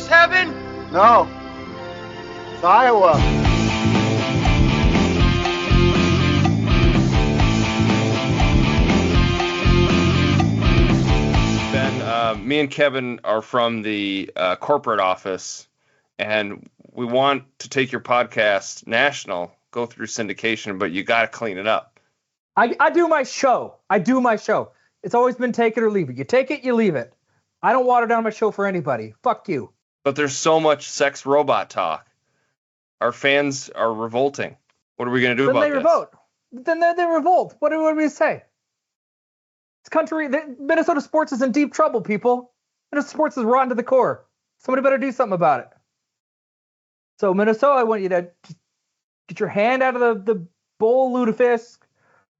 heaven? No. It's Iowa. Ben, me and Kevin are from the corporate office, and we want to take your podcast national, go through syndication, but you got to clean it up. I do my show. It's always been take it or leave it. You take it, you leave it. I don't water down my show for anybody. Fuck you. But there's so much sex robot talk. Our fans are revolting. What are we going to do about this? Then they revolt. What do we say? This country, Minnesota sports is in deep trouble, people. Minnesota sports is rotten to the core. Somebody better do something about it. So, Minnesota, I want you to get your hand out of the bowl, lutefisk.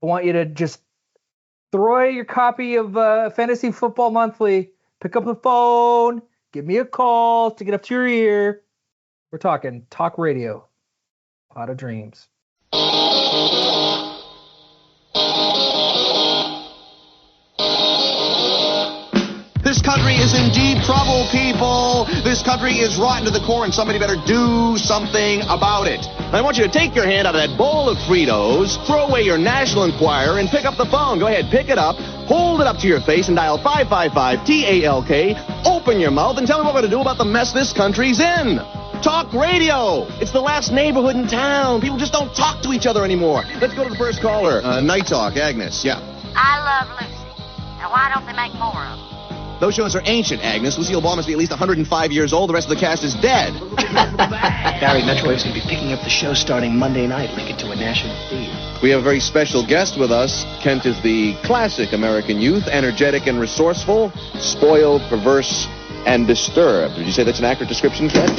I want you to just throw your copy of Fantasy Football Monthly, pick up the phone, give me a call, stick it up to your ear. We're talking talk radio, Pot of Dreams. This country is in deep trouble, people. This country is rotten to the core, and somebody better do something about it. I want you to take your hand out of that bowl of Fritos, throw away your National Enquirer, and pick up the phone. Go ahead, pick it up, hold it up to your face, and dial 555-TALK. Open your mouth and tell me what we're going to do about the mess this country's in. Talk radio. It's the last neighborhood in town. People just don't talk to each other anymore. Let's go to the first caller. Night Talk, Agnes. Yeah. I Love Lucy. Now, why don't they make more of them? Those shows are ancient, Agnes. Lucille Ball must be at least 105 years old. The rest of the cast is dead. Barry, Metrowave's going to be picking up the show starting Monday night. Link it to a national feed. We have a very special guest with us. Kent is the classic American youth, energetic and resourceful, spoiled, perverse, and disturbed. Would you say that's an accurate description, Kent?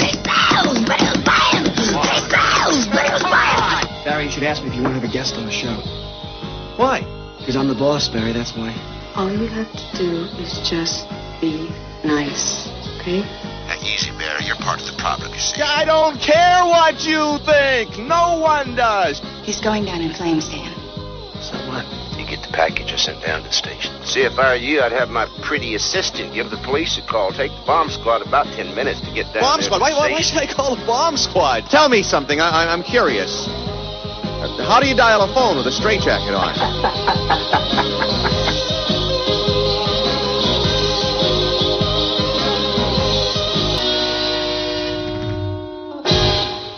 Barry, you should ask me if you want to have a guest on the show. Why? Because I'm the boss, Barry, that's why. All you have to do is just be nice, okay? Easy, Barry. You're part of the problem, you see. I don't care what you think. No one does. He's going down in flames, Dan. So what? You get the package and send down to the station. See, if I were you, I'd have my pretty assistant give the police a call. Take the bomb squad about 10 minutes to get down Bomb there. squad? Why should I call the bomb squad? Tell me something. I'm curious. How do you dial a phone with a straitjacket on?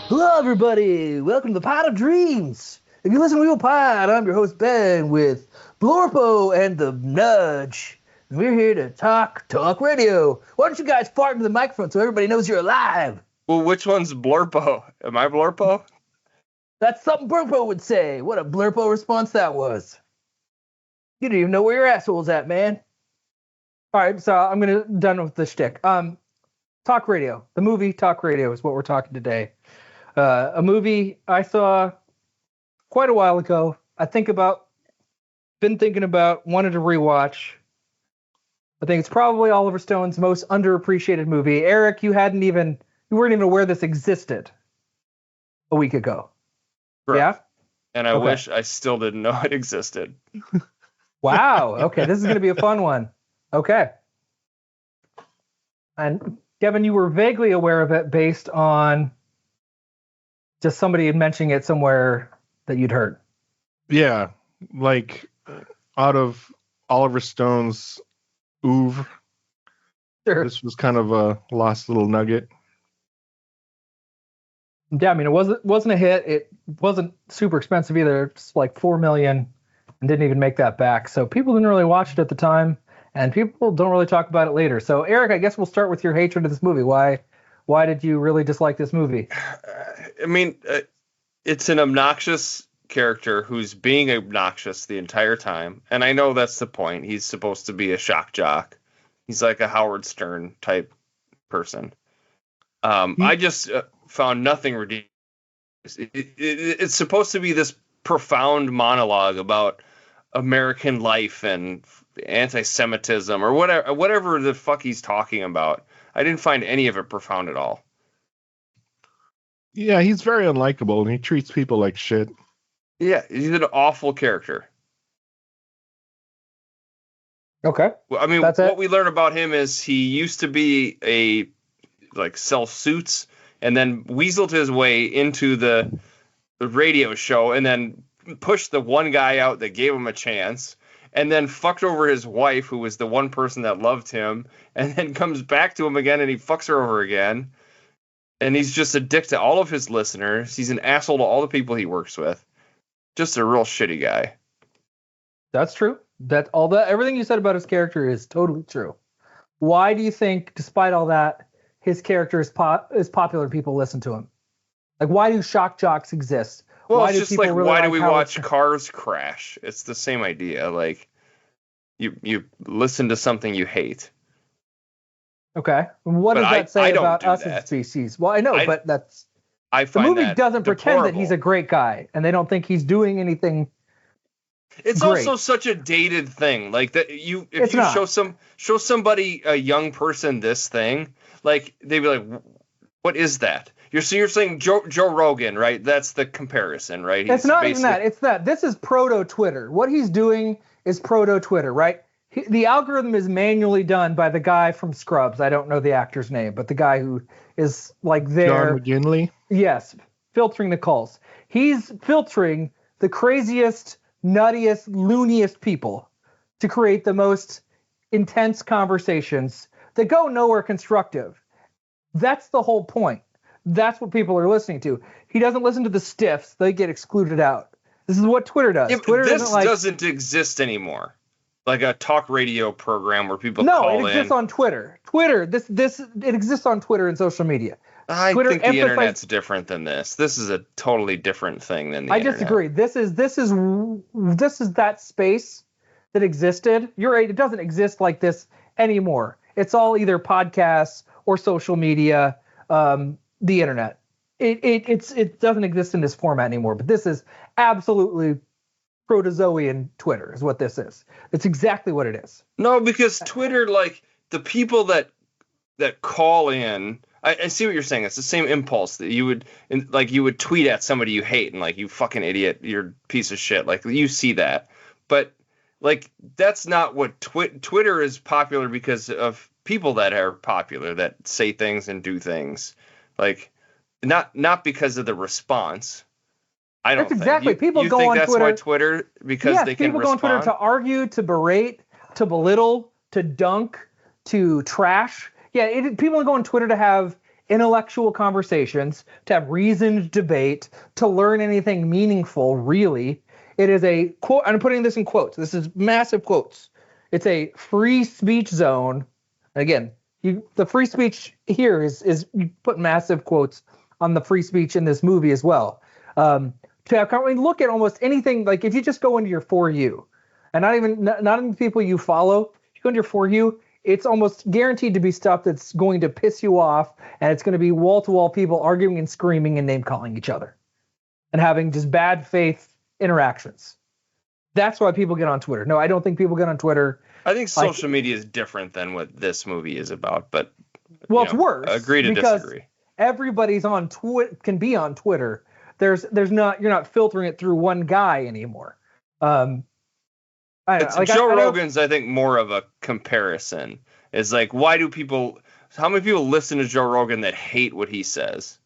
Hello, everybody. Welcome to the Pot of Dreams. If you listen to Real Pod, I'm your host, Ben, with Blorpo and the Nudge. And we're here to talk radio. Why don't you guys fart into the microphone so everybody knows you're alive? Well, which one's Blorpo? Am I Blorpo? That's something Blurpo would say. What a Blurpo response that was. You didn't even know where your asshole's at, man. All right, so I'm done with the shtick. Talk radio. The movie Talk Radio is what we're talking today. A movie I saw quite a while ago. Been thinking about, wanted to rewatch. I think it's probably Oliver Stone's most underappreciated movie. Eric, you weren't even aware this existed a week ago. Correct. Yeah? And I wish I still didn't know it existed. Wow. Okay, this is going to be a fun one. Okay. And Kevin, you were vaguely aware of it based on just somebody mentioning it somewhere that you'd heard. Yeah, like out of Oliver Stone's oeuvre. Sure. This was kind of a lost little nugget. Yeah, I mean, it wasn't a hit. It wasn't super expensive either. It's like $4 million and didn't even make that back. So people didn't really watch it at the time, and people don't really talk about it later. So Eric, I guess we'll start with your hatred of this movie. Why did you really dislike this movie? I mean, it's an obnoxious character who's being obnoxious the entire time. And I know that's the point. He's supposed to be a shock jock. He's like a Howard Stern type person. I just found nothing ridiculous. It's supposed to be this profound monologue about American life and anti-Semitism or whatever the fuck he's talking about. I didn't find any of it profound at all. Yeah, he's very unlikable, and he treats people like shit. Yeah, he's an awful character. Okay. Well, I mean, what we learn about him is he used to be a like sell suits, and then weaseled his way into the radio show, and then pushed the one guy out that gave him a chance, and then fucked over his wife, who was the one person that loved him, and then comes back to him again, and he fucks her over again. And he's just a dick to all of his listeners. He's an asshole to all the people he works with. Just a real shitty guy. That's true. Everything you said about his character is totally true. Why do you think, despite all that, his character is popular and people listen to him? Like, why do shock jocks exist? Well, why it's just people like, really why do we Howard watch Stern? cars crash? It's the same idea. Like, you listen to something you hate. Okay. What does that say about us as a species? Well, I know, but that's... I the find movie that doesn't pretend that deplorable. he's a great guy, and they don't think he's doing anything. It's great. also such a dated thing. Like that, if It's you not. show somebody, a young person, this thing, like they'd be like, "What is that?" You're saying Joe Rogan, right? That's the comparison, right? It's not even that. It's that. This is proto Twitter. What he's doing is proto Twitter, right? The algorithm is manually done by the guy from Scrubs. I don't know the actor's name, but the guy who is like there. John McGinley. Yes, filtering the calls. He's filtering the craziest, nuttiest, looniest people to create the most intense conversations that go nowhere constructive. That's the whole point. That's what people are listening to. He doesn't listen to the stiffs. They get excluded out. This is what Twitter does. Yeah, Twitter this doesn't like... doesn't exist anymore. Like a talk radio program where people No, call it exists in. on Twitter. It exists on Twitter and social media. I Twitter think the internet's different than this. This is a totally different thing than the internet. I disagree. This is that space that existed. You're right. It doesn't exist like this anymore. It's all either podcasts or social media, the internet. It doesn't exist in this format anymore. But this is absolutely protozoan Twitter is what this is. It's exactly what it is. No, because Twitter, like the people that call in, I see what you're saying. It's the same impulse that you would tweet at somebody you hate and like, you fucking idiot, you're a piece of shit. Like you see that, but like that's not what Twitter is popular because of people that are popular that say things and do things, like not because of the response. I don't. That's exactly. People go think on that's Twitter. why Twitter because Yes, they can people go on Twitter respond? to argue, to berate, to belittle, to dunk, to trash. Yeah, people go on Twitter to have intellectual conversations, to have reasoned debate, to learn anything meaningful. Really, it is a quote. I'm putting this in quotes. This is massive quotes. It's a free speech zone. Again, the free speech here is you put massive quotes on the free speech in this movie as well. To have, look at almost anything, like if you just go into your For You, and not even the people you follow, if you go into your For You, it's almost guaranteed to be stuff that's going to piss you off, and it's going to be wall-to-wall people arguing and screaming and name-calling each other and having just bad faith interactions. That's why people get on Twitter. No, I don't think people get on Twitter. I think social media is different than what this movie is about, but well, it's worse. Agree to because disagree. Everybody's on can be on Twitter. There's not, you're not filtering it through one guy anymore. I don't know. Like, Joe Rogan's, I think, more of a comparison. It's like, how many people listen to Joe Rogan that hate what he says?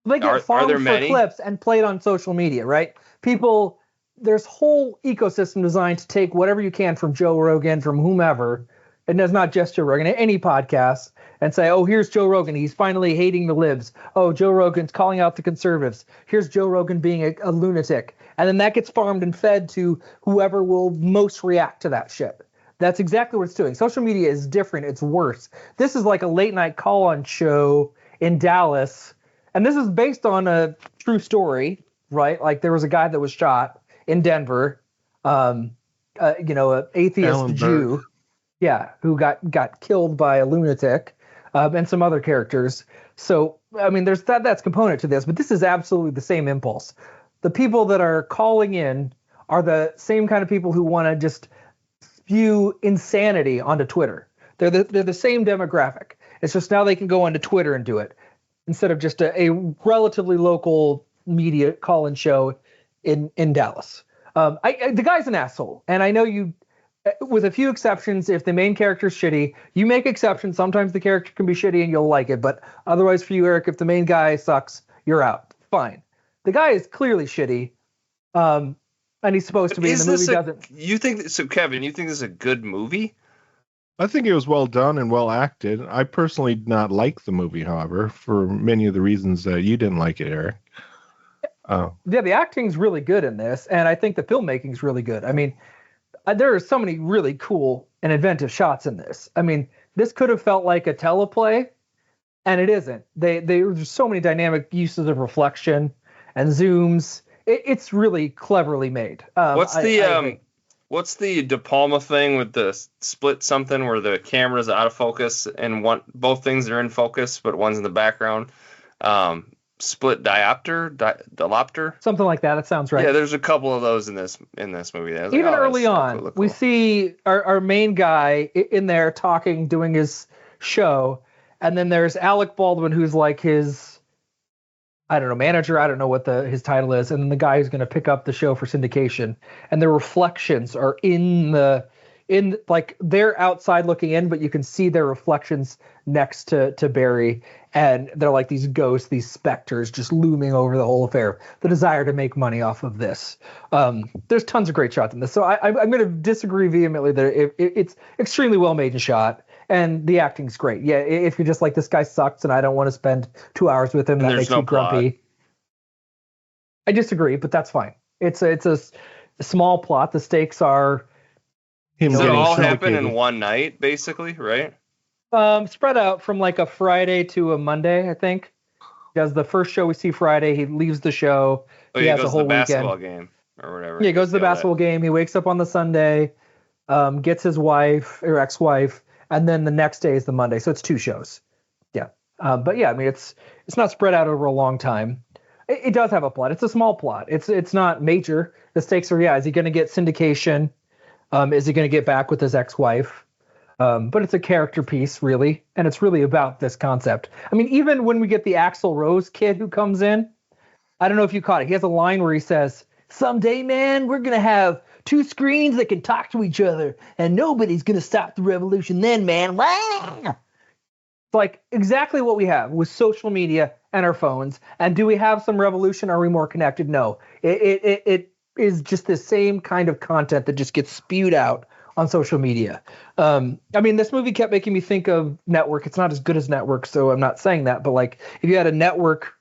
They get farmed for clips and played on social media, right? People, there's whole ecosystem designed to take whatever you can from Joe Rogan, from whomever, and it's not just Joe Rogan, any podcast, and say, oh, here's Joe Rogan. He's finally hating the libs. Oh, Joe Rogan's calling out the conservatives. Here's Joe Rogan being a lunatic. And then that gets farmed and fed to whoever will most react to that shit. That's exactly what it's doing. Social media is different. It's worse. This is like a late night call-on show in Dallas. And this is based on a true story, right? Like there was a guy that was shot in Denver, an atheist Alan Jew. Burke. Yeah, who got killed by a lunatic, and some other characters. So, I mean, there's that's component to this, but this is absolutely the same impulse. The people that are calling in are the same kind of people who want to just spew insanity onto Twitter. They're the same demographic. It's just now they can go onto Twitter and do it instead of just a relatively local media call-in show in Dallas. The guy's an asshole, and I know you with a few exceptions, if the main character's shitty, you make exceptions. Sometimes the character can be shitty and you'll like it, but otherwise for you, Eric, if the main guy sucks, you're out. Fine. The guy is clearly shitty, and he's supposed to be. And the movie doesn't. You think so, Kevin? You think this is a good movie? I think it was well done and well acted. I personally did not like the movie, however, for many of the reasons that you didn't like it, Eric. Yeah, the acting's really good in this, and I think the filmmaking's really good. I mean, there are so many really cool and inventive shots in this. I mean, this could have felt like a teleplay, and it isn't. There's so many dynamic uses of reflection and zooms. It's really cleverly made. What's the De Palma thing with the split something where the camera's out of focus and both things are in focus, but one's in the background? Split diopter, something like that. It sounds right. Yeah, there's a couple of those in this movie. Even early on, cool. We see our main guy in there talking, doing his show, and then there's Alec Baldwin, who's like his, I don't know, manager. I don't know what his title is, and then the guy who's going to pick up the show for syndication. And the reflections are like they're outside looking in, but you can see their reflections next to Barry. And they're like these ghosts, these specters just looming over the whole affair. The desire to make money off of this. There's tons of great shots in this. So I'm going to disagree vehemently that it's extremely well made and shot. And the acting's great. Yeah, if you're just like, this guy sucks and I don't want to spend 2 hours with him, that makes me grumpy. I disagree, but that's fine. It's a small plot. The stakes are... Does it all happen in one night, basically, right? Spread out from like a Friday to a Monday, I think. He does the first show we see Friday. He leaves the show. He has a whole basketball game or whatever. Yeah, he goes to the basketball game. He wakes up on the Sunday, gets his wife or ex-wife, and then the next day is the Monday. So it's 2 shows. Yeah. But yeah, I mean, it's not spread out over a long time. It does have a plot. It's a small plot. It's not major. The stakes are, is he going to get syndication? Is he going to get back with his ex-wife? But it's a character piece, really, and it's really about this concept. I mean, even when we get the Axl Rose kid who comes in, I don't know if you caught it. He has a line where he says, "Someday, man, we're going to have 2 screens that can talk to each other, and nobody's going to stop the revolution then, man." It's like exactly what we have with social media and our phones. And do we have some revolution? Are we more connected? No. It is just the same kind of content that just gets spewed out on social media. I mean, this movie kept making me think of Network. It's not as good as Network, so I'm not saying that. But like, if you had a Network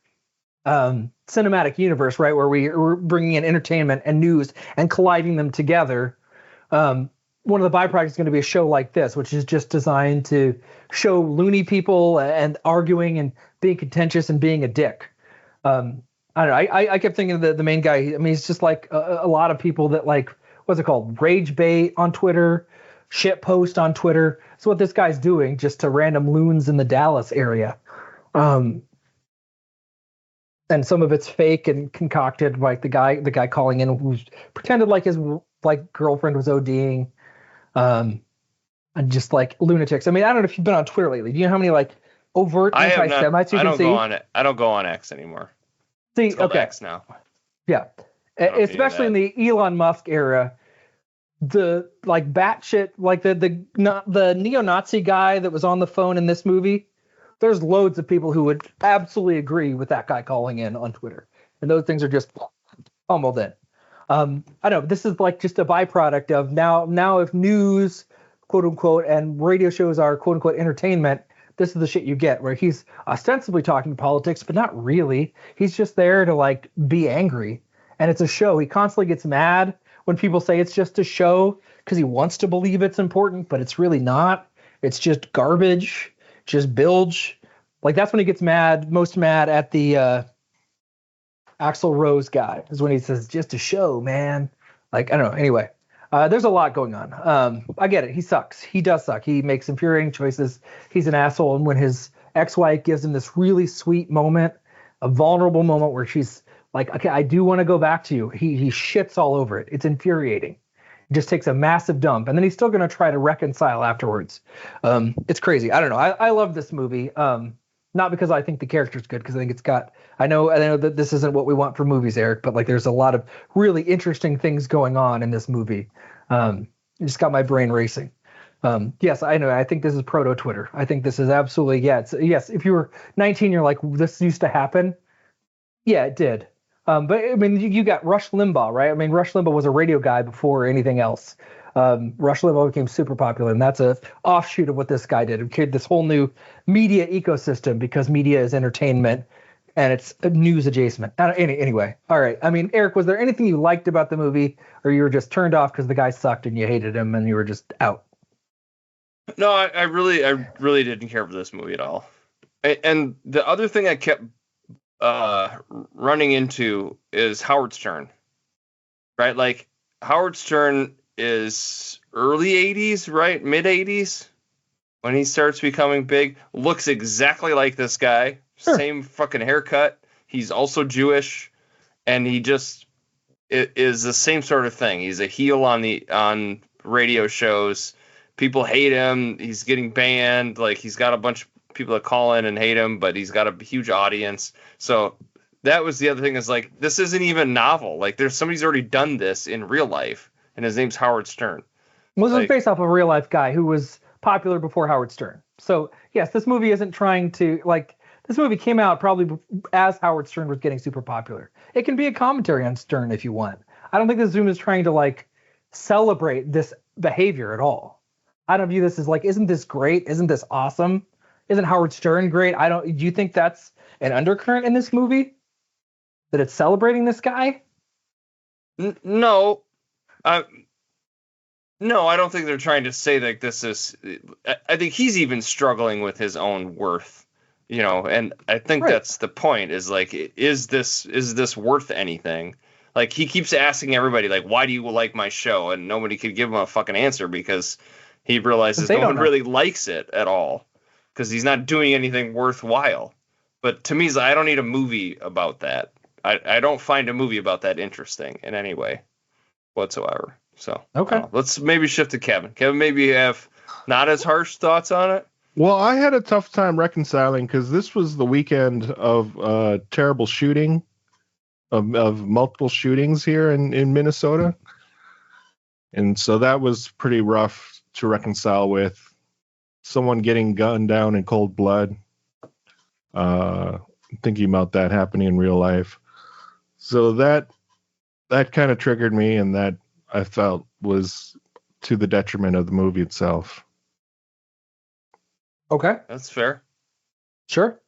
cinematic universe, right, where we're bringing in entertainment and news and colliding them together, one of the byproducts is going to be a show like this, which is just designed to show loony people and arguing and being contentious and being a dick. I don't know. I kept thinking of the main guy. I mean, he's just like a lot of people that like, what's it called? Rage bait on Twitter, shit post on Twitter. That's what this guy's doing just to random loons in the Dallas area. And some of it's fake and concocted, like the guy calling in who's pretended like his like girlfriend was ODing. And just like lunatics. I mean, I don't know if you've been on Twitter lately. Do you know how many like overt anti-Semites you can see? I don't go on X anymore. See, it's called okay. X now. Yeah. Especially in the Elon Musk era, the like batshit, like the neo-Nazi guy that was on the phone in this movie, there's loads of people who would absolutely agree with that guy calling in on Twitter. And those things are just pummeled in. I don't know. This is like just a byproduct of now if news, quote unquote, and radio shows are quote unquote entertainment, this is the shit you get, where he's ostensibly talking politics, but not really. He's just there to like be angry. And it's a show. He constantly gets mad when people say it's just a show because he wants to believe it's important, but it's really not. It's just garbage, just bilge. Like that's when he gets most mad at the Axl Rose guy, is when he says, "Just a show, man." Like, I don't know. Anyway, there's a lot going on. I get it. He sucks. He does suck. He makes infuriating choices. He's an asshole. And when his ex-wife gives him this really sweet moment, a vulnerable moment where she's like, "Okay, I do want to go back to you," he shits all over it. It's infuriating. He just takes a massive dump. And then he's still going to try to reconcile afterwards. It's crazy. I don't know. I love this movie. Not because I think the character's good, because I think it's got, I know that this isn't what we want for movies, Eric, but like there's a lot of really interesting things going on in this movie. And You just got my brain racing. Yes, I know. I think this is proto Twitter. I think this is absolutely, yes. If you were 19, you're like, this used to happen. Yeah, it did. But I mean, you got Rush Limbaugh, right? I mean, Rush Limbaugh was a radio guy before anything else. Rush Limbaugh became super popular, and that's a offshoot of what this guy did. It created this whole new media ecosystem because media is entertainment and it's news adjacent. Anyway, all right. I mean, Eric, was there anything you liked about the movie, or you were just turned off because the guy sucked and you hated him and you were just out? No, I really didn't care for this movie at all. And the other thing I kept running into is Howard Stern, right? Like Howard Stern is early 80s, right? Mid 80s when he starts becoming big. Looks exactly like this guy. Sure. Same fucking haircut. He's also Jewish, and he just is the same sort of thing. He's a heel on radio shows. People hate him. He's getting banned. Like, he's got a bunch of people that call in and hate him, but he's got a huge audience. So that was the other thing, is like, this isn't even novel. Like, there's somebody's already done this in real life, and his name's Howard Stern. Well, this is based off of a real life guy who was popular before Howard Stern. So yes, this movie isn't trying to, like, this movie came out probably as Howard Stern was getting super popular. It can be a commentary on Stern if you want. I don't think this movie is trying to, like, celebrate this behavior at all. I don't view this as like, isn't this great? Isn't this awesome? Isn't Howard Stern great? Do you think that's an undercurrent in this movie? That it's celebrating this guy? No. No, I don't think they're trying to say that this is, I think he's even struggling with his own worth, you know, and I think that's the point, is like, is this worth anything? Like, he keeps asking everybody, like, why do you like my show? And nobody could give him a fucking answer because he realizes no one really likes it at all because he's not doing anything worthwhile. But to me, I don't need a movie about that. I don't find a movie about that interesting in any way whatsoever. So okay, let's maybe shift to Kevin. Kevin, maybe you have not as harsh thoughts on it. Well, I had a tough time reconciling because this was the weekend of terrible shooting, of multiple shootings here in Minnesota. And so that was pretty rough to reconcile with. Someone getting gunned down in cold blood. Thinking about that happening in real life. So that kind of triggered me, and that I felt was to the detriment of the movie itself. Okay. That's fair. Sure.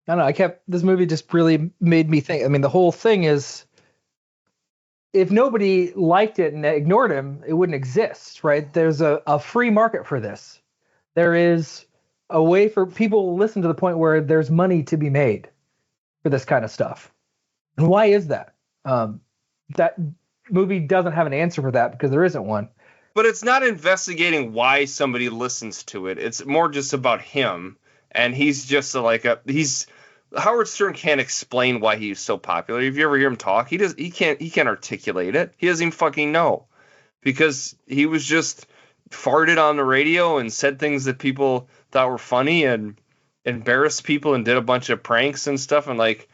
I don't know. This movie just really made me think. I mean, the whole thing is, if nobody liked it and ignored him, it wouldn't exist, right? There's a free market for this. There is a way for people to listen to the point where there's money to be made for this kind of stuff. And why is that? That movie doesn't have an answer for that because there isn't one. But it's not investigating why somebody listens to it. It's more just about him. And he's just Howard Stern can't explain why he's so popular. If you ever hear him talk, he can't articulate it. He doesn't even fucking know, because he was just farted on the radio and said things that people thought were funny and embarrassed people and did a bunch of pranks and stuff. And like,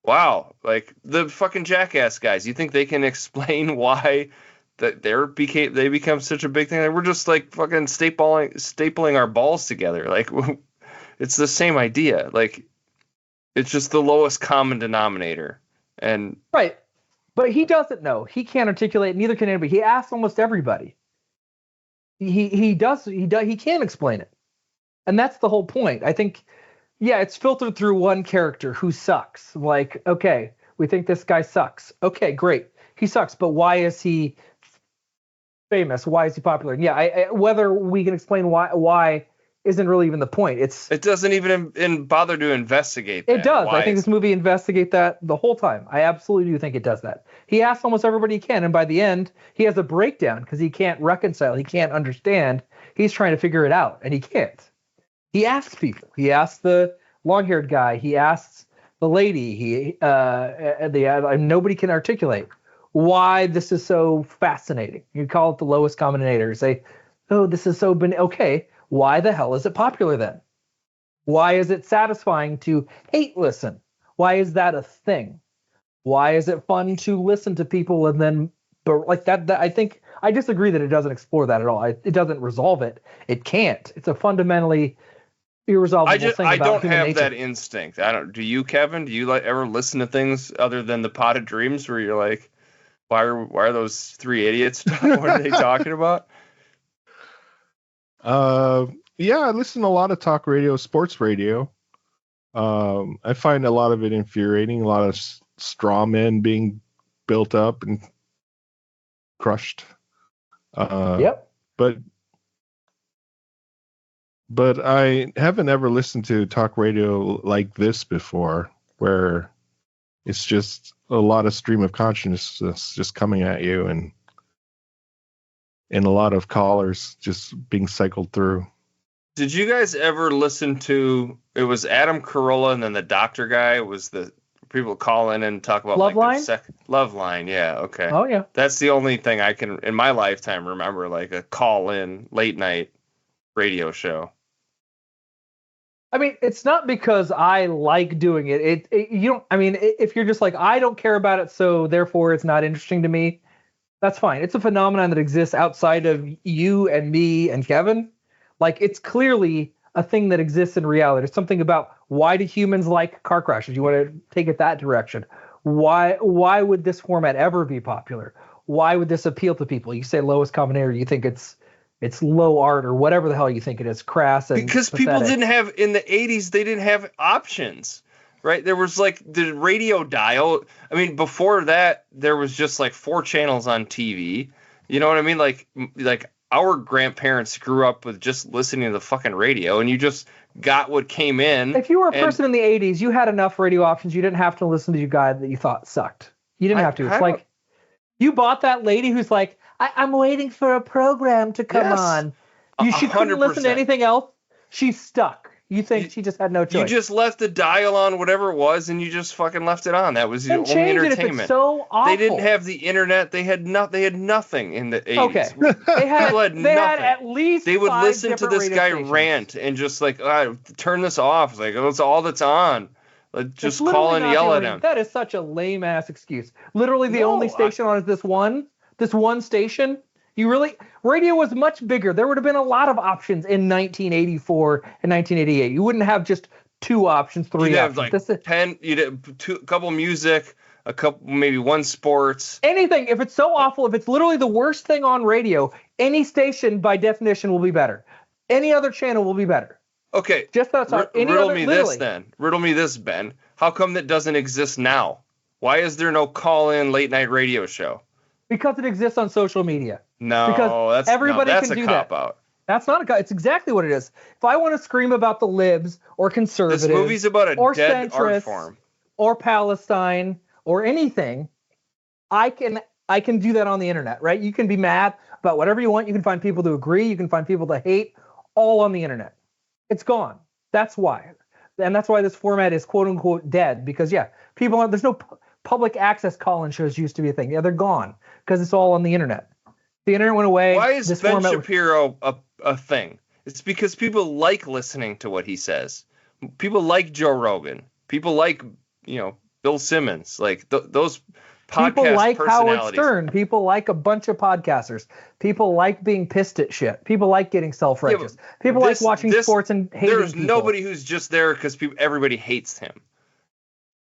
wow, like the fucking Jackass guys, you think they can explain why that they become such a big thing? Like, we're just like fucking stapling our balls together. Like, it's the same idea. Like, it's just the lowest common denominator. And right. But he doesn't know. He can't articulate, neither can anybody. He asks almost everybody. He can't explain it. And that's the whole point. I think, yeah, it's filtered through one character who sucks. Like, okay, we think this guy sucks. Okay, great. He sucks, but why is he famous? Why is he popular? And yeah, whether we can explain why isn't really even the point. It doesn't even bother to investigate that. It does. I think this movie investigates that the whole time. I absolutely do think it does that. He asks almost everybody he can, and by the end, he has a breakdown because he can't reconcile. He can't understand. He's trying to figure it out, and he can't. He asks people. He asks the long-haired guy. He asks the lady. Nobody can articulate why this is so fascinating. You call it the lowest common denominator. Say, oh, this is so okay. Why the hell is it popular then? Why is it satisfying to hate listen? Why is that a thing? Why is it fun to listen to people and then, but like that I think I disagree that it doesn't explore that at all. It doesn't resolve it. It can't. It's a fundamentally irresolvable thing I about don't human have nature. that instinct. I don't. Do you, Kevin? Do you ever listen to things other than the Pot of Dreams where you're like, why are those three idiots? What are they talking about? Yeah, I listen to a lot of talk radio, sports radio. I find a lot of it infuriating. A lot of straw men being built up and crushed. Yep. But I haven't ever listened to talk radio like this before, where it's just a lot of stream of consciousness just coming at you, and a lot of callers just being cycled through. Did you guys ever listen to? It was Adam Carolla, and then the doctor guy was the people call in and talk about Love Line. Yeah, okay. Oh yeah. That's the only thing I can in my lifetime remember, like a call in late night radio show. I mean, it's not because I like doing it. You don't. I mean, if you're just like, I don't care about it, so therefore it's not interesting to me, that's fine. It's a phenomenon that exists outside of you and me and Kevin. Like, it's clearly a thing that exists in reality. It's something about why do humans like car crashes? You want to take it that direction. Why would this format ever be popular? Why would this appeal to people? You say lowest common area, you think it's low art or whatever the hell you think it is, crass and because pathetic. People didn't have in the 80s, they didn't have options, right? There was like the radio dial. I mean, before that, there was just like 4 channels on TV. You know what I mean? Like our grandparents grew up with just listening to the fucking radio, and you just got what came in. If you were a person in the 80s, you had enough radio options. You didn't have to listen to a guy that you thought sucked. You didn't have to. It's like you bought that lady who's like, I'm waiting for a program to come on. She couldn't listen to anything else. She's stuck. You think she just had no choice. You just left the dial on, whatever it was, and you just fucking left it on. That was the only entertainment. It if it's so awful. They didn't have the internet. They had nothing in the 80s. Okay. They had at least they would 5 listen to this guy stations. rant and just like, turn this off. It's like, that's all that's on. Just call and yell at him. That is such a lame ass excuse. Literally the only station on is this one station. Radio was much bigger. There would have been a lot of options in 1984 and 1988. You wouldn't have just 2 options, 3 you'd options. Have like 10. You'd have a couple music, a couple, maybe one sports. Anything. If it's so awful, if it's literally the worst thing on radio, any station by definition will be better. Any other channel will be better. Okay. Just that's riddle me this then. Riddle me this, Ben. How come that doesn't exist now? Why is there no call-in late night radio show? Because it exists on social media. No, because everybody that's can do a that. cop-out. That's not a cop. It's exactly what it is. If I want to scream about the libs or conservatives, this movie's about a or dead art centrists form, or Palestine or anything, I can do that on the internet, right? You can be mad about whatever you want. You can find people to agree. You can find people to hate, all on the internet. It's gone. That's why, and that's why this format is quote unquote dead. Because there's no public access call-in shows used to be a thing. Yeah, they're gone because it's all on the internet. The internet went away. Why is Ben Shapiro a thing? It's because people like listening to what he says. People like Joe Rogan. People like, Bill Simmons. Like those podcast people like personalities. Howard Stern. People like a bunch of podcasters. People like being pissed at shit. People like getting self-righteous. People like watching sports and hating There's people. nobody who's just there because everybody hates him.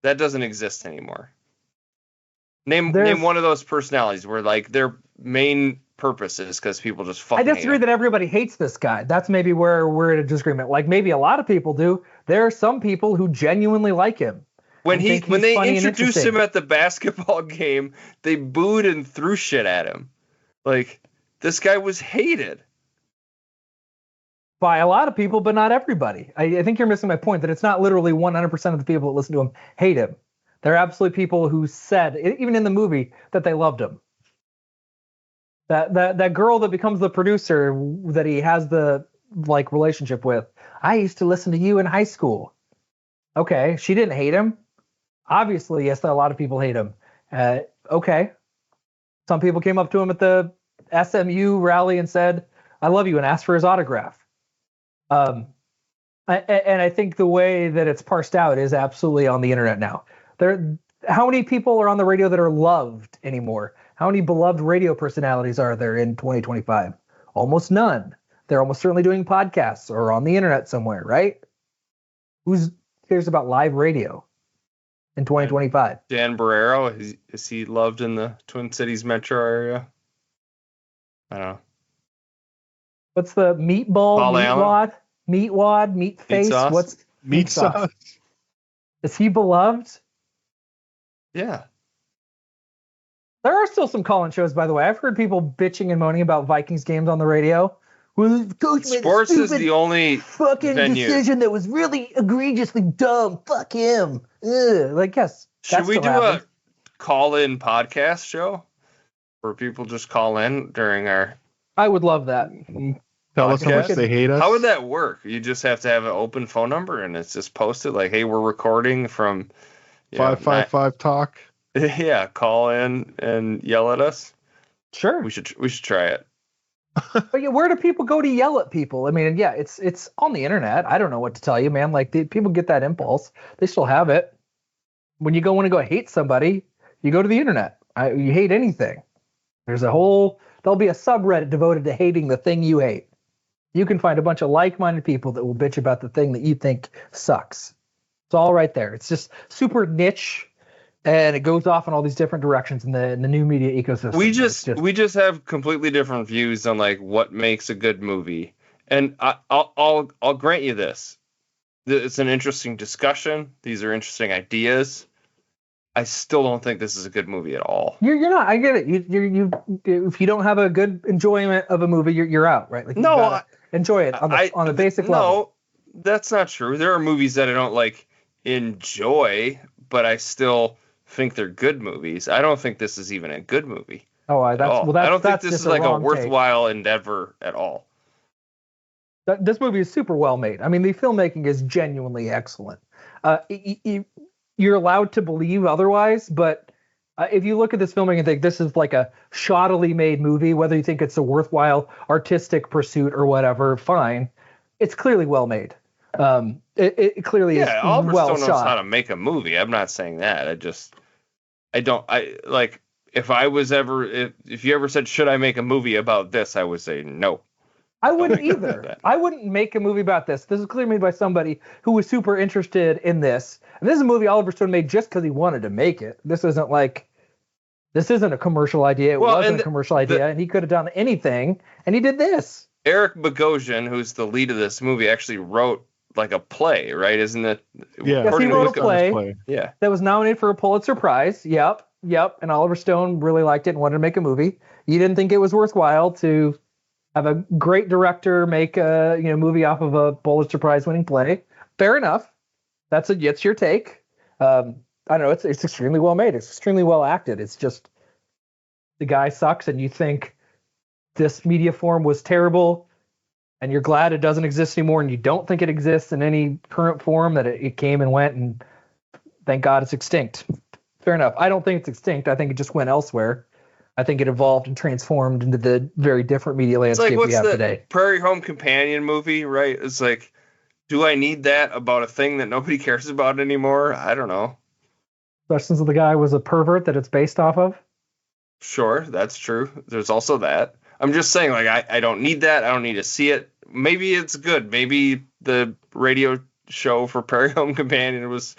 That doesn't exist anymore. Name one of those personalities where like their main purpose is because people just fucking I disagree that everybody hates this guy. That's maybe where we're at a disagreement. Like maybe a lot of people do. There are some people who genuinely like him. When they introduced him at the basketball game, they booed and threw shit at him. Like, this guy was hated. By a lot of people, but not everybody. I think you're missing my point, that it's not literally 100% of the people that listen to him hate him. There are absolutely people who said, even in the movie, that they loved him. That girl that becomes the producer that he has the relationship with, I used to listen to you in high school. Okay, she didn't hate him. Obviously, yes, a lot of people hate him. Okay. Some people came up to him at the SMU rally and said, I love you, and asked for his autograph. And I think the way that it's parsed out is absolutely on the internet now. How many people are on the radio that are loved anymore? How many beloved radio personalities are there in 2025? Almost none. They're almost certainly doing podcasts or on the internet somewhere, right? Who cares about live radio in 2025? Dan Barrero, is he loved in the Twin Cities metro area? I don't know. What's the meatball, Paul Allen? meatwad, meat face? sauce? What's Meat sauce. Is he beloved? Yeah. There are still some call-in shows, by the way. I've heard people bitching and moaning about Vikings games on the radio. Well, coach made a Sports is stupid the only fucking venue. decision that was really egregiously dumb. Fuck him. Ugh. Like, yes. Should that we still do happens. a call-in podcast show where people just call in during our? I would love that. Tell us how much Podcast? they hate us. How would that work? You just have to have an open phone number and it's just posted like, "Hey, we're recording from 555 talk. Yeah, call in and yell at us. Sure. We should try it. But yeah, where do people go to yell at people? I mean, yeah, it's on the internet. I don't know what to tell you, man. Like, people get that impulse. They still have it. When you want to go hate somebody, you go to the internet. You hate anything. There'll be a subreddit devoted to hating the thing you hate. You can find a bunch of like-minded people that will bitch about the thing that you think sucks. It's all right there. It's just super niche, and it goes off in all these different directions in the new media ecosystem. We just have completely different views on like what makes a good movie, and I'll grant you this. It's an interesting discussion. These are interesting ideas. I still don't think this is a good movie at all. You're not. I get it. You if you don't have a good enjoyment of a movie, you're out, right? Like, you gotta enjoy it on the basic level. No, that's not true. There are movies that I don't like enjoy, but I still think they're good movies. I don't think this is even a good movie. I don't think this is like a worthwhile endeavor at all. This movie is super well made. I mean, the filmmaking is genuinely excellent. You're allowed to believe otherwise, but if you look at this filming and think this is like a shoddily made movie, whether you think it's a worthwhile artistic pursuit or whatever, fine. It's clearly well made. It clearly is Oliver well Stone shot. knows how to make a movie. I'm not saying that. If you ever said, should I make a movie about this? I would say no. I wouldn't either. I wouldn't make a movie about this. This is clearly made by somebody who was super interested in this. And this is a movie Oliver Stone made just because he wanted to make it. This isn't a commercial idea. It wasn't a commercial idea, and he could have done anything, and he did this. Eric Bogosian, who's the lead of this movie, actually wrote like a play, right? Isn't it? Yeah, yes, he wrote a play. Yeah, that was nominated for a Pulitzer Prize. Yep. And Oliver Stone really liked it and wanted to make a movie. You didn't think it was worthwhile to have a great director make a movie off of a Pulitzer Prize winning play. Fair enough. That's your take. I don't know. It's extremely well made. It's extremely well acted. It's just the guy sucks, and you think this media form was terrible, and you're glad it doesn't exist anymore, and you don't think it exists in any current form, that it came and went, and thank God it's extinct. Fair enough. I don't think it's extinct. I think it just went elsewhere. I think it evolved and transformed into the very different media landscape we have today. Prairie Home Companion movie, right? It's like, do I need that about a thing that nobody cares about anymore? I don't know. Especially since the guy was a pervert that it's based off of. Sure, that's true. There's also that. I'm just saying, like, I don't need that. I don't need to see it. Maybe it's good. Maybe the radio show for Prairie Home Companion was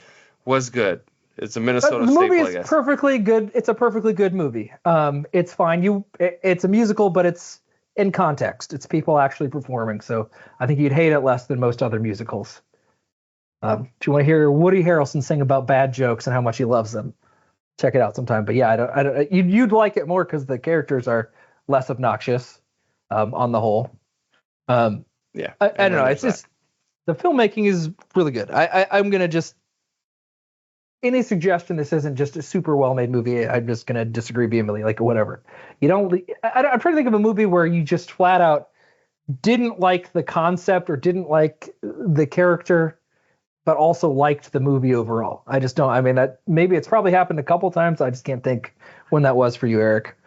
good. It's a Minnesota staple, I guess. The movie is perfectly good. It's a perfectly good movie. It's fine. It's a musical, but it's in context. It's people actually performing. So I think you'd hate it less than most other musicals. Do you want to hear Woody Harrelson sing about bad jokes and how much he loves them? Check it out sometime. But yeah, I don't. You'd like it more because the characters are less obnoxious on the whole. Yeah. I don't know. It's just the filmmaking is really good. I'm gonna just. Any suggestion this isn't just a super well-made movie, I'm just going to disagree vehemently, like whatever. I'm trying to think of a movie where you just flat out didn't like the concept or didn't like the character, but also liked the movie overall. I just don't. I mean, that maybe it's probably happened a couple times. I just can't think when that was for you, Eric.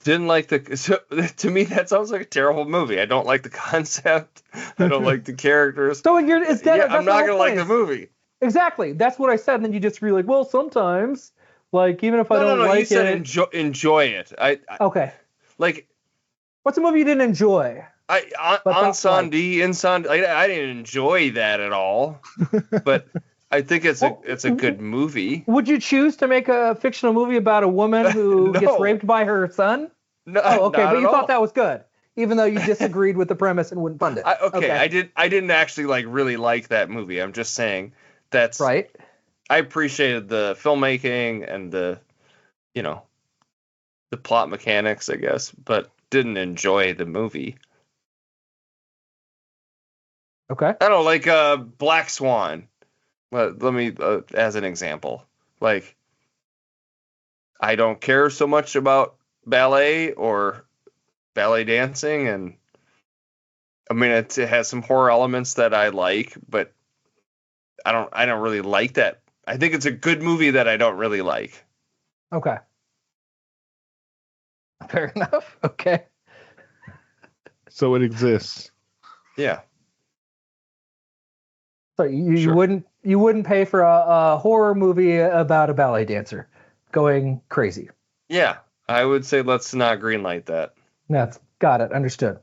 Didn't like to me, that sounds like a terrible movie. I don't like the concept. I don't like the characters. So it's dead. I'm not going to like the movie. Exactly. That's what I said. And then you just be like, well, sometimes Like, even if I don't You like said it. enjoy it. Okay. Like, what's a movie you didn't enjoy? Insan. I didn't enjoy that at all, but I think it's a good movie. Would you choose to make a fictional movie about a woman who No. gets raped by her son? No, Oh, okay, not but at you all. thought that was good, even though you disagreed with the premise and wouldn't fund it. I didn't actually like really like that movie. I'm just saying that's right. I appreciated the filmmaking and the plot mechanics, I guess, but didn't enjoy the movie. Okay. I don't know, like Black Swan. Let me as an example. Like, I don't care so much about ballet or ballet dancing, and I mean it has some horror elements that I like, but I don't really like that. I think it's a good movie that I don't really like. Okay. Fair enough. Okay. So it exists. Yeah. So you Sure. wouldn't pay for a horror movie about a ballet dancer going crazy. Yeah, I would say let's not greenlight that. That's got it. Understood.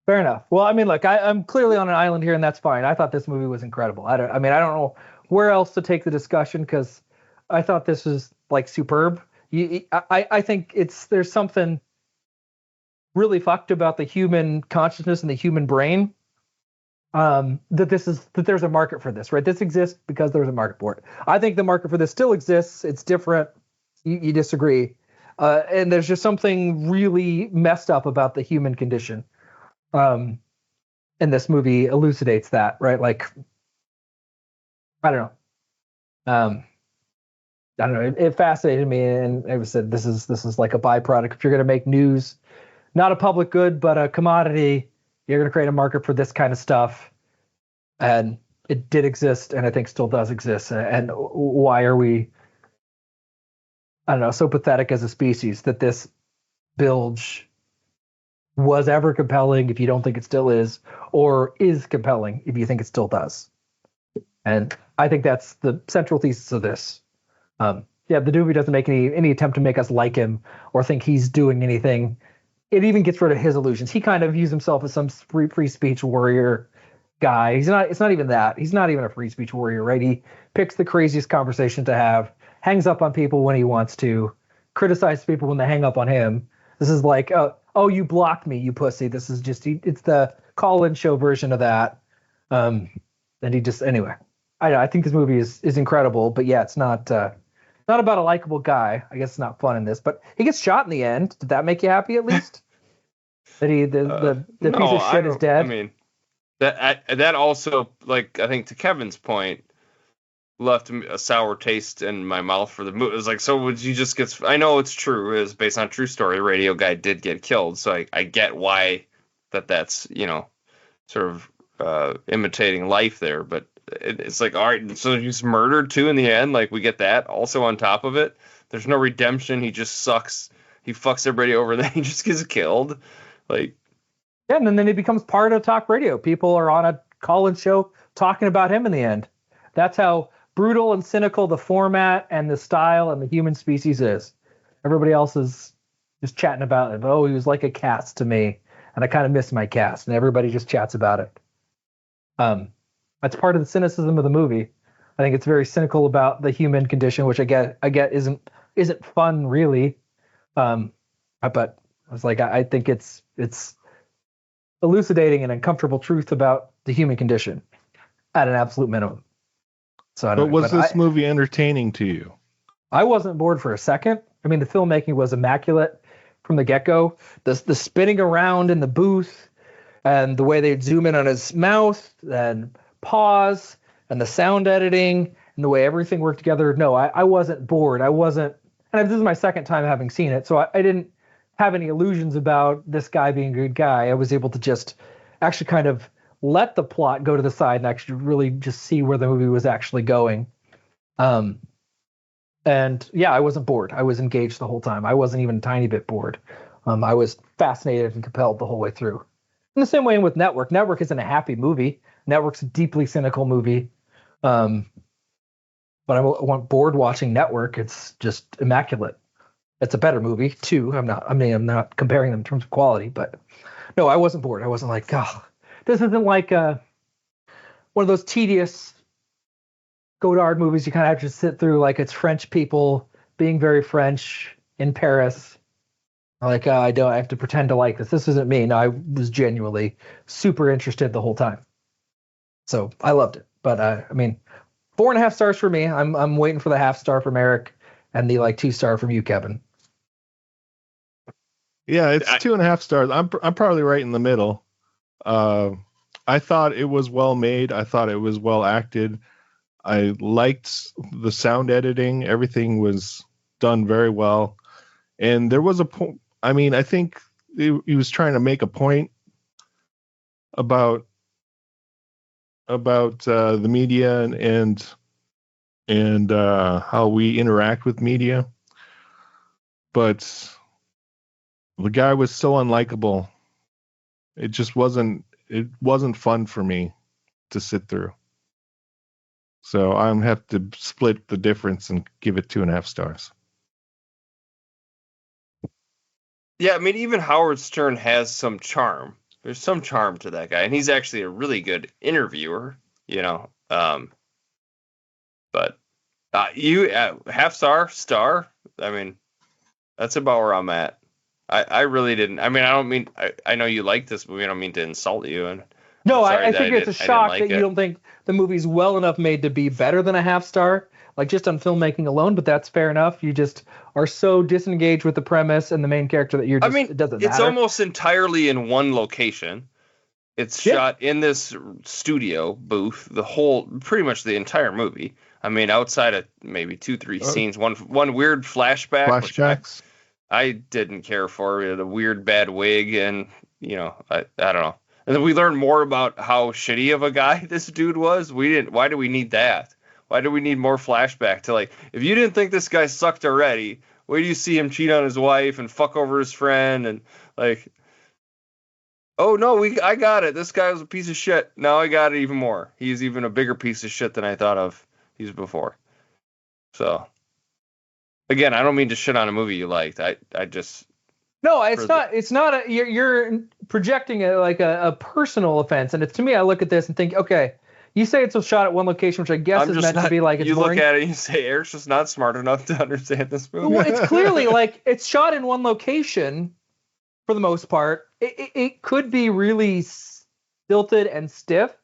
Fair enough. Well, I mean, look, I'm clearly on an island here, and that's fine. I thought this movie was incredible. I don't know where else to take the discussion because I thought this was like superb. I think there's something really fucked about the human consciousness and the human brain. That there's a market for this, right? This exists because there's a market for it. I think the market for this still exists. It's different. You disagree. And there's just something really messed up about the human condition. And this movie elucidates that, right? Like, I don't know. It fascinated me, and I said, this is like a byproduct. If you're going to make news, not a public good, but a commodity, you're going to create a market for this kind of stuff. And it did exist, and I think still does exist. And why are we, I don't know, so pathetic as a species that this bilge was ever compelling if you don't think it still is, or is compelling if you think it still does. And I think that's the central thesis of this. The movie doesn't make any attempt to make us like him or think he's doing anything. It even gets rid of his illusions. He kind of views himself as some free speech warrior guy. It's not even that. He's not even a free speech warrior, right? He picks the craziest conversation to have, hangs up on people when he wants to, criticizes people when they hang up on him. This is like, oh, you blocked me, you pussy. This is just, it's the call-in show version of that. And he just, anyway, I think this movie is incredible, but yeah, it's not about a likable guy. I guess it's not fun in this, but he gets shot in the end. Did that make you happy at least? That the piece of shit is dead? I mean, that also, like, I think to Kevin's point, left a sour taste in my mouth for the movie. It was like, so would you just get? I know it's true. It was based on a true story. Radio guy did get killed, so I get why that's sort of imitating life there. But it's like, all right, so he's murdered too in the end. Like, we get that also on top of it. There's no redemption. He just sucks. He fucks everybody over. Then he just gets killed. Like, yeah, and then he becomes part of talk radio. People are on a call-in show talking about him in the end. That's how brutal and cynical the format and the style and the human species is. Everybody else is just chatting about it. Oh, he was like a cast to me, and I kind of miss my cast, and everybody just chats about it. That's part of the cynicism of the movie. I think it's very cynical about the human condition, which I get isn't fun really. But I was like, I think it's elucidating an uncomfortable truth about the human condition at an absolute minimum. So I don't know, was this movie entertaining to you? I wasn't bored for a second. I mean, the filmmaking was immaculate from the get-go. The spinning around in the booth and the way they'd zoom in on his mouth and pause and the sound editing and the way everything worked together. No, I wasn't bored. I wasn't, and this is my second time having seen it, so I didn't have any illusions about this guy being a good guy. I was able to just actually kind of let the plot go to the side and actually really just see where the movie was actually going. And yeah, I wasn't bored. I was engaged the whole time. I wasn't even a tiny bit bored. I was fascinated and compelled the whole way through. In the same way with Network. Network isn't a happy movie. Network's a deeply cynical movie. but I want bored watching Network. It's just immaculate. It's a better movie too. I'm not comparing them in terms of quality, but no, I wasn't bored. I wasn't like, oh, this isn't like one of those tedious Godard movies you kind of have to sit through. Like it's French people being very French in Paris. Like I have to pretend to like this. This isn't me. No, I was genuinely super interested the whole time. So I loved it. But 4.5 stars for me. I'm waiting for the half star from Eric and the 2-star from you, Kevin. Yeah, it's 2.5 stars. I'm probably right in the middle. I thought it was well made. I thought it was well acted. I liked the sound editing. Everything was done very well. And there was a point. I mean, I think he was trying to make a point about the media and how we interact with media. But the guy was so unlikable. It just wasn't fun for me to sit through. So I'm have to split the difference and give it 2.5 stars. Yeah, I mean, even Howard Stern has some charm. There's some charm to that guy, and he's actually a really good interviewer, But you half star. I mean, that's about where I'm at. I really didn't. I mean, I don't mean. I know you like this movie. I don't mean to insult you. And no, I think it's a shock that you don't think the movie's well enough made to be better than a half star, like just on filmmaking alone. But that's fair enough. You just are so disengaged with the premise and the main character that it doesn't matter. It's almost entirely in one location. It's shot in this studio booth, pretty much the entire movie. I mean, outside of maybe 2-3 scenes, one weird flashback. Flashbacks. I didn't care for the weird bad wig, and I don't know. And then we learned more about how shitty of a guy this dude was. Why do we need that? Why do we need more flashback to if you didn't think this guy sucked already, where do you see him cheat on his wife and fuck over his friend and oh no, I got it. This guy was a piece of shit. Now I got it even more. He's even a bigger piece of shit than I thought of he was before. So again, I don't mean to shit on a movie you liked. I just no, it's not. You're projecting it like a personal offense, and to me, I look at this and think, okay, you say it's a shot at one location, which I guess is meant to be like it's you boring. Look at it and you say Eric's just not smart enough to understand this movie. Well, it's clearly it's shot in one location for the most part. It could be really stilted and stiff,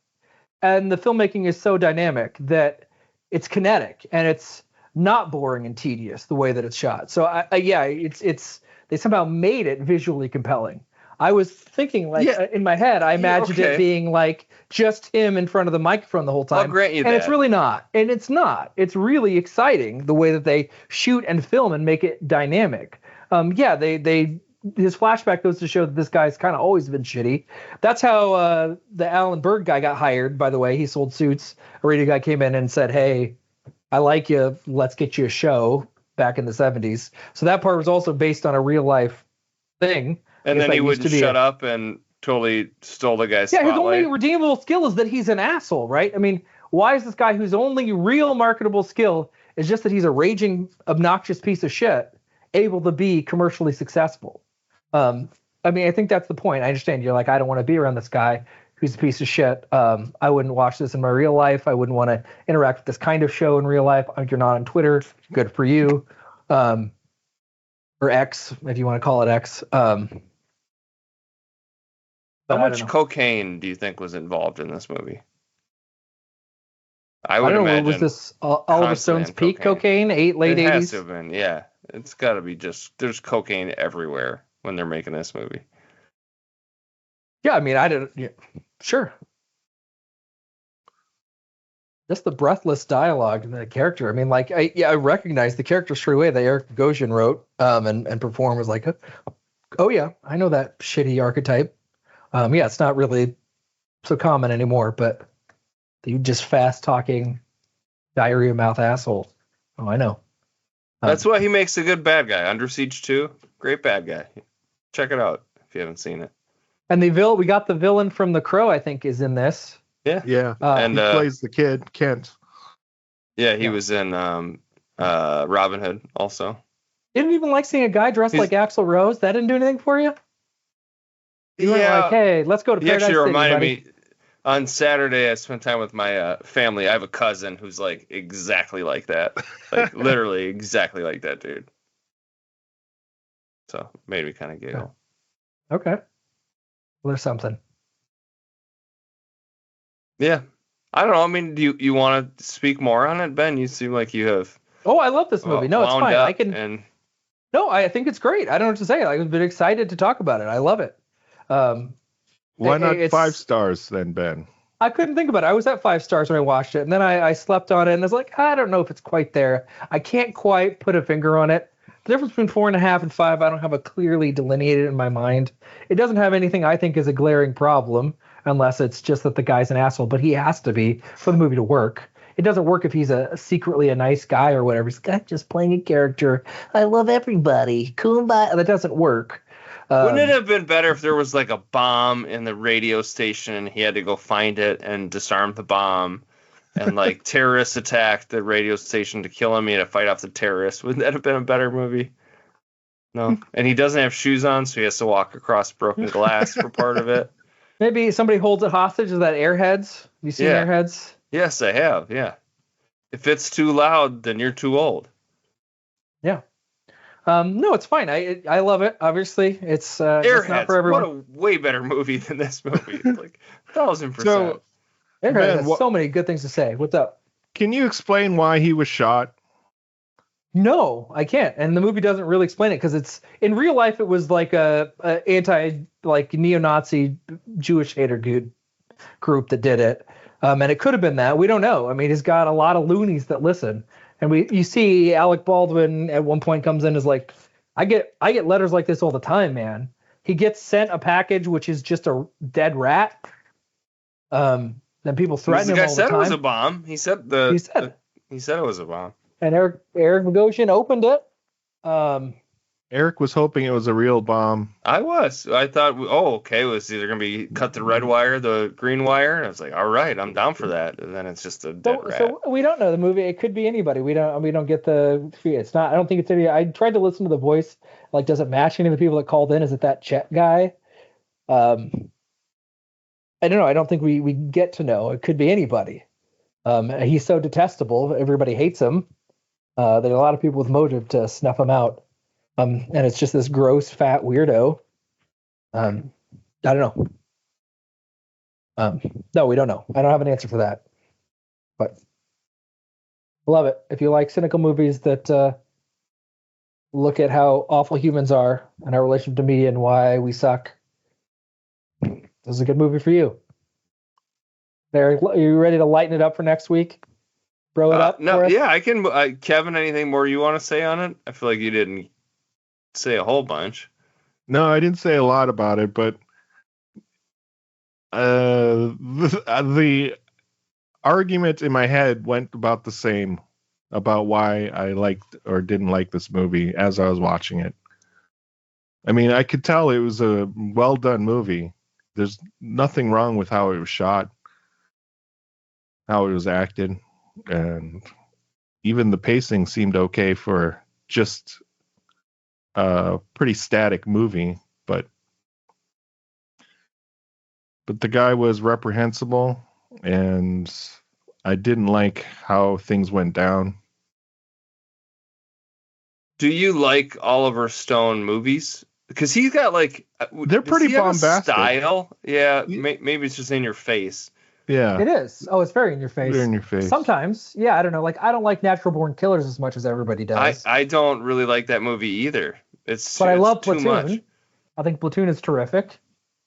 and the filmmaking is so dynamic that it's kinetic and it's not boring and tedious the way that it's shot. So it's they somehow made it visually compelling. I was thinking in my head, I imagined it being just him in front of the microphone the whole time. I'll grant you that. And it's really not. And it's not. It's really exciting the way that they shoot and film and make it dynamic. His flashback goes to show that this guy's kind of always been shitty. That's how the Alan Berg guy got hired, by the way. He sold suits. A radio guy came in and said, hey, I like you. Let's get you a show back in the 70s. So that part was also based on a real life thing. And then he wouldn't shut up and totally stole the guy's spotlight. His only redeemable skill is that he's an asshole, right? I mean, why is this guy whose only real marketable skill is just that he's a raging, obnoxious piece of shit able to be commercially successful? I think that's the point. I understand you're I don't want to be around this guy who's a piece of shit. I wouldn't watch this in my real life. I wouldn't want to interact with this kind of show in real life. You're not on Twitter. Good for you. Or X, if you want to call it X. How much cocaine do you think was involved in this movie? I would imagine. Was this Oliver Stone's peak cocaine? Late 80s? It has to have been, yeah. It's got to be there's cocaine everywhere when they're making this movie. Yeah, I mean, sure. Just the breathless dialogue and the character. I mean, I recognize the character straight away that Eric Bogosian wrote and performed was oh yeah, I know that shitty archetype. It's not really so common anymore, but you just fast talking diarrhea mouth asshole. Oh, I know. That's why he makes a good bad guy. Under Siege 2, great bad guy. Check it out if you haven't seen it. And we got the villain from The Crow, I think, is in this. Yeah. Yeah. And he plays the kid, Kent. Yeah, he was in Robin Hood also. You didn't even like seeing a guy dressed like Axl Rose? That didn't do anything for you? You weren't like, hey, let's go to Paradise City, He actually reminded buddy. me, on Saturday I spent time with my family. I have a cousin who's like exactly like that. Like literally exactly like that dude. So made me kind of giggle. Okay. Well, there's something. Yeah. I don't know. I mean, do you want to speak more on it, Ben? You seem like you have. Oh, I love this movie. No, it's fine. I can. No, I think it's great. I don't know what to say. I've been excited to talk about it. I love it. Why not 5 stars then, Ben? I couldn't think about it. I was at 5 stars when I watched it, and then I slept on it, and I was like, I don't know if it's quite there. I can't quite put a finger on it. The difference between 4.5 and 5, I don't have a clearly delineated in my mind. It doesn't have anything I think is a glaring problem, unless it's just that the guy's an asshole, but he has to be for the movie to work. It doesn't work if he's secretly a nice guy or whatever. He's just playing a character. I love everybody. Kumbaya. That doesn't work. Wouldn't it have been better if there was like a bomb in the radio station and he had to go find it and disarm the bomb, and like terrorists attacked the radio station to kill him? He had to fight off the terrorists. Wouldn't that have been a better movie? No. And he doesn't have shoes on, so he has to walk across broken glass for part of it. Maybe somebody holds it hostage. Is that Airheads? Have you seen Airheads? Yes, I have. Yeah. If it's too loud, then you're too old. Yeah. No, it's fine. I love it. Obviously, it's not for everyone. What a way better movie than this movie. Like 1,000%. So, Airheads has so many good things to say. What's up? Can you explain why he was shot? No, I can't. And the movie doesn't really explain it because it's in real life. It was like a neo-Nazi Jewish hater group that did it. And it could have been that. We don't know. I mean, he's got a lot of loonies that listen. And you see Alec Baldwin at one point comes in as like, I get letters like this all the time, man. He gets sent a package which is just a dead rat. Then people threaten him all the time. The guy said it was a bomb. He said it was a bomb. And Eric Bogosian opened it. Eric was hoping it was a real bomb. I thought, okay, it was either going to be cut the red wire, the green wire. And I was like, all right, I'm down for that. And then it's just a dead rat. So we don't know the movie. It could be anybody. We don't get the. It's not. I don't think it's any. I tried to listen to the voice. Like, does it match any of the people that called in? Is it that Chet guy? I don't know. I don't think we get to know. It could be anybody. He's so detestable. Everybody hates him. There are a lot of people with motive to snuff him out. And it's just this gross, fat weirdo. I don't know. No, we don't know. I don't have an answer for that. But love it. If you like cynical movies that look at how awful humans are and our relationship to media and why we suck, this is a good movie for you. There, are you ready to lighten it up for next week? Throw it up? No, yeah, I can. Kevin, anything more you want to say on it? I feel like you didn't say a whole bunch. No, I didn't say a lot about it, but the argument in my head went about the same about why I liked or didn't like this movie as I was watching it. I mean, I could tell it was a well done movie. There's nothing wrong with how it was shot, how it was acted, and even the pacing seemed okay for just a pretty static movie, but the guy was reprehensible, and I didn't like how things went down. Do you like Oliver Stone movies? Because he's got like they're pretty bombastic style. Yeah, maybe it's just in your face. Yeah, it is. Oh, it's very in your face. Very in your face. Sometimes, yeah, I don't know. Like, I don't like Natural Born Killers as much as everybody does. I don't really like that movie either. But I love Platoon. I think Platoon is terrific.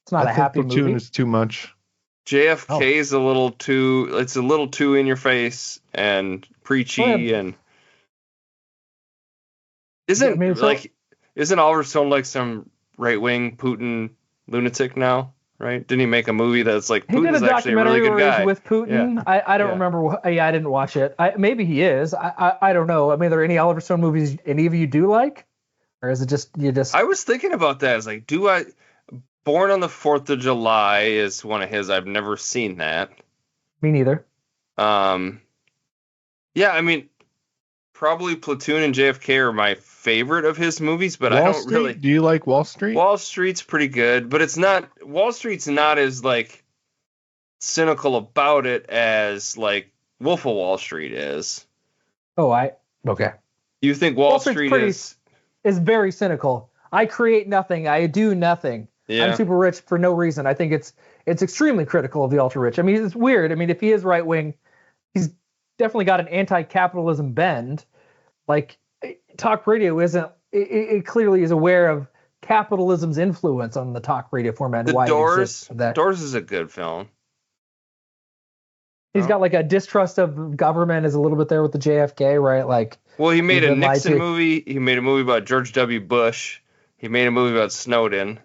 It's not a happy movie. Platoon is too much. JFK is a little too. It's a little too in your face and preachy and. Isn't Oliver Stone like some right wing Putin lunatic now? Right? Didn't he make a movie that's like Putin's actually a really good guy with Putin? Yeah. I don't remember. I didn't watch it. Maybe he is. I don't know. I mean, are there any Oliver Stone movies any of you do like, or is it just you just? I was thinking about that. It's like, do I? Born on the 4th of July is one of his. I've never seen that. Me neither. Yeah, I mean, probably Platoon and JFK are my favorite of his movies, but I Wall don't Street? really. Do you like Wall Street? Wall Street's pretty good, but it's not. Wall Street's not as like cynical about it as like Wolf of Wall Street is. Oh, okay. You think Wall Street's Street pretty- is? Is very cynical. I create nothing. I do nothing. Yeah. I'm super rich for no reason. I think it's extremely critical of the ultra rich. I mean, it's weird. I mean, if he is right wing, he's definitely got an anti-capitalism bend. Like, talk radio isn't. It clearly is aware of capitalism's influence on the talk radio format. And The why Doors. It exists. That Doors is a good film. he's got like a distrust of government is a little bit there with the JFK, right? Like, Well, he made he's a been lied Nixon to. movie. He made a movie about George W. Bush. He made a movie about Snowden.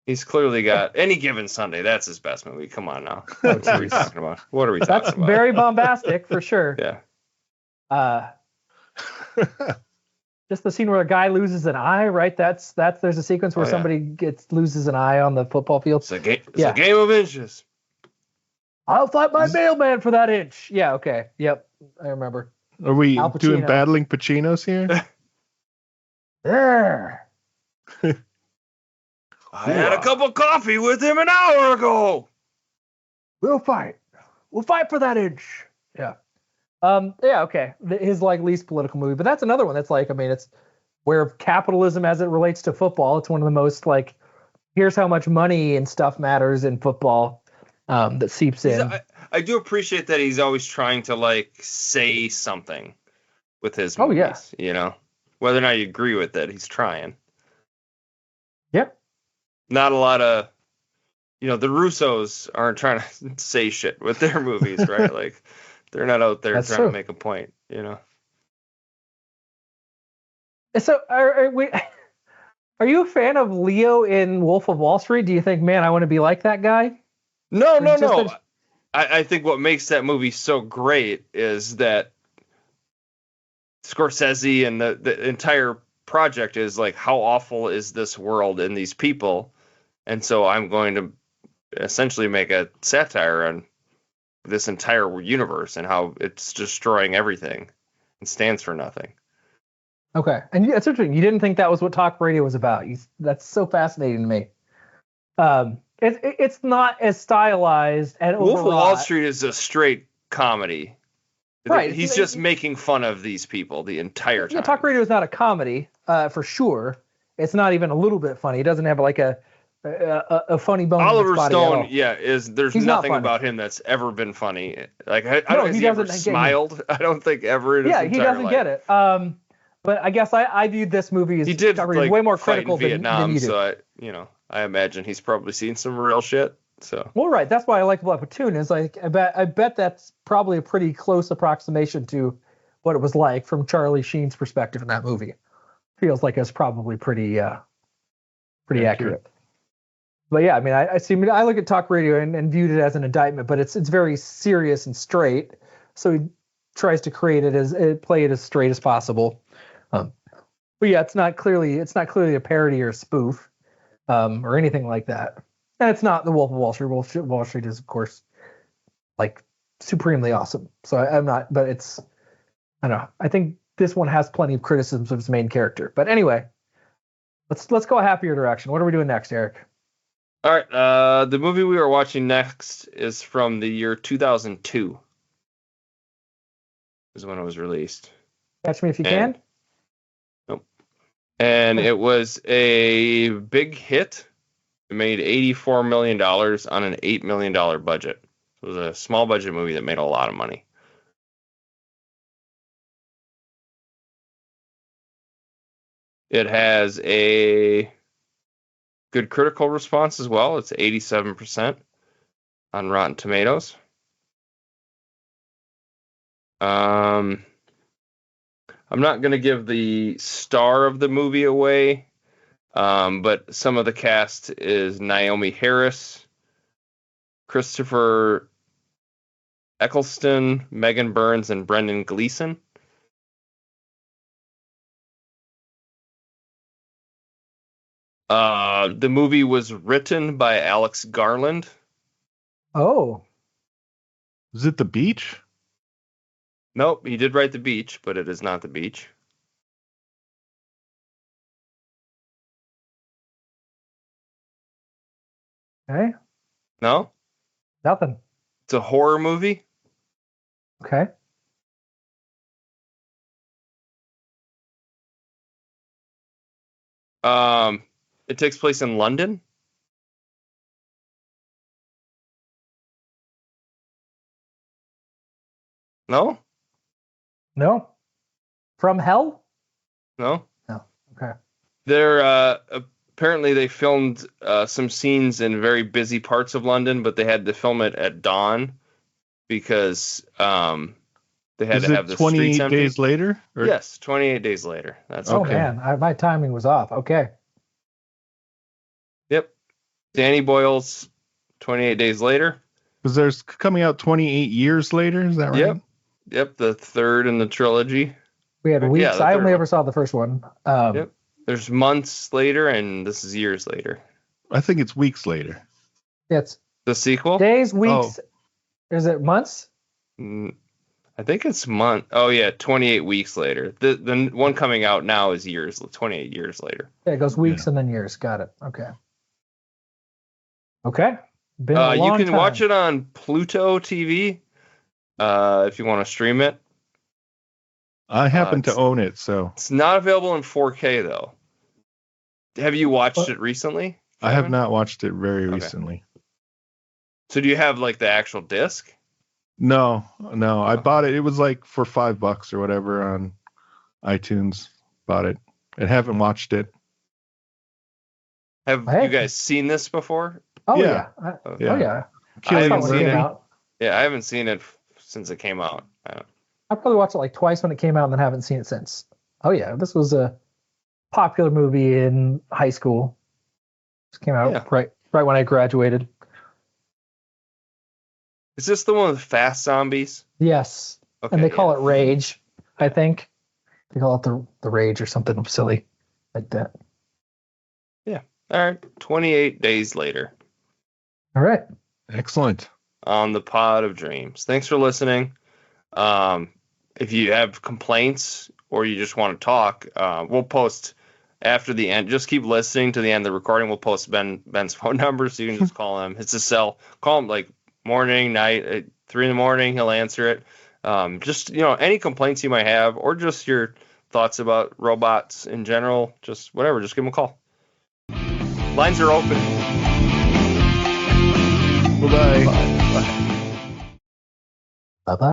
He's clearly got Any Given Sunday. That's his best movie. Come on now. What are we talking about? What are we that's talking about? very bombastic for sure. Yeah. Just the scene where a guy loses an eye, right? That's there's a sequence where Oh, yeah. somebody loses an eye on the football field. It's a game. It's Yeah. a game of inches. I'll fight my mailman for that inch. Yeah, okay. Yep. I remember. Are we Al doing Pacino. battling Pacinos here? There. I had a cup of coffee with him an hour ago. We'll fight. We'll fight for that inch. Yeah. Yeah, okay. His like least political movie, but that's another one that's like, I mean, it's where capitalism as it relates to football, it's one of the most like, here's how much money and stuff matters in football that seeps in. I do appreciate that he's always trying to like say something with his Oh, movies. yeah. You know, whether or not you agree with it, he's trying. Yep. Not a lot of, you know, the Russos aren't trying to say shit with their movies, right? Like, they're not out there That's trying true. to make a point, you know. So are you a fan of Leo in Wolf of Wall Street? Do you think, man, I want to be like that guy? No. just that- I think what makes that movie so great is that Scorsese and the entire project is like, how awful is this world and these people? And so I'm going to essentially make a satire on this entire universe and how it's destroying everything and stands for nothing. Okay, and it's interesting. You didn't think that was what talk radio was about. That's so fascinating to me. It's not as stylized and Wolf of Wall overwrought. Street is a straight comedy. Right, He's it's- just making fun of these people the entire time. Yeah, talk radio is not a comedy, for sure. It's not even a little bit funny. It doesn't have like a funny bone. in its Oliver body at all. Stone, there's He's not nothing funny. about him that's ever been funny. Like, I No, don't think he he ever doesn't get- smiled. I don't think ever in his Yeah, he entire doesn't life. get it. But I guess I viewed this movie as He did talk radio like way more fight critical in Vietnam, than you do. so I imagine he's probably seen some real shit. So Well, right. That's why I like Blood Platoon. Is like I bet that's probably a pretty close approximation to what it was like from Charlie Sheen's perspective in that movie. Feels like it's probably pretty accurate. But yeah, I mean, I look at talk radio and viewed it as an indictment, but it's very serious and straight. So he tries to play it as straight as possible. But yeah, it's not clearly a parody or a spoof or anything like that. And it's not the Wolf of Wall Street. Wall Street is, of course, like supremely awesome. So I'm not, but it's, I don't know. I think this one has plenty of criticisms of its main character. But anyway, let's go a happier direction. What are we doing next, Eric? all right, the movie we are watching next is from the year 2002. Is when it was released. Catch Me If You And- Can. Nope. And it was a big hit. It made $84 million on an $8 million budget. It was a small budget movie that made a lot of money. It has a good critical response as well. It's 87% on Rotten Tomatoes. I'm not going to give the star of the movie away, but some of the cast is Naomi Harris, Christopher Eccleston, Megan Burns, and Brendan Gleeson. The movie was written by Alex Garland. Oh, Is it The Beach? Nope, he did write The Beach, but it is not The Beach. Okay. No? Nothing. It's a horror movie. Okay. It takes place in London. No? No. From Hell? No? No. Okay. They're apparently they filmed some scenes in very busy parts of London, but they had to film it at dawn because they had Is to have it the 28 streets empty. days later? Or- Yes, 28 days later. That's Oh, Okay. man. My timing was off. Okay. Yep. Danny Boyle's 28 Days Later. Because there's coming out 28 years later. Is that right? Yep, the third in the trilogy. We had Yeah, weeks. the I third only one. ever saw the first one. Yep. There's months later, and this is years later. I think it's weeks later. It's The sequel? days, weeks. Is it months? I think it's month. Oh yeah, 28 weeks later. The one coming out now is 28 years later. Yeah, it goes weeks and then years. Got it. Okay. Okay. Been a You long can time. watch it on Pluto TV if you want to stream it. I happen to it's- own it, so It's not available in 4K though. Have you watched it recently? I have Kevin? not watched it very Okay. recently. So do you have like the actual disc? No. I bought it. It was like for $5 or whatever on iTunes. Bought it. I haven't watched it. Have Hey. you guys seen this before? Oh Yeah. yeah. Yeah. Oh yeah. I Killing haven't When it seen came it. out. Yeah, I haven't seen it since it came out. I probably watched it like twice when it came out and then haven't seen it since. Oh yeah, this was a popular movie in high school. This came out Yeah. right when I graduated. Is this the one with fast zombies? Yes. Okay, And they call yeah. it Rage, I think. They call it the Rage or something silly like that. All right, 28 days later All right. Excellent. on the Pod of Dreams. Thanks for listening. If you have complaints or you just want to talk, we'll post after the end. Just keep listening to the end of the recording. We'll post Ben's phone number so you can just call him. It's a cell. Call him like morning, night, at 3 a.m. He'll answer it. Just any complaints you might have or just your thoughts about robots in general, just whatever. Just give him a call. Lines are open. Bye-bye. Bye. Bye-bye.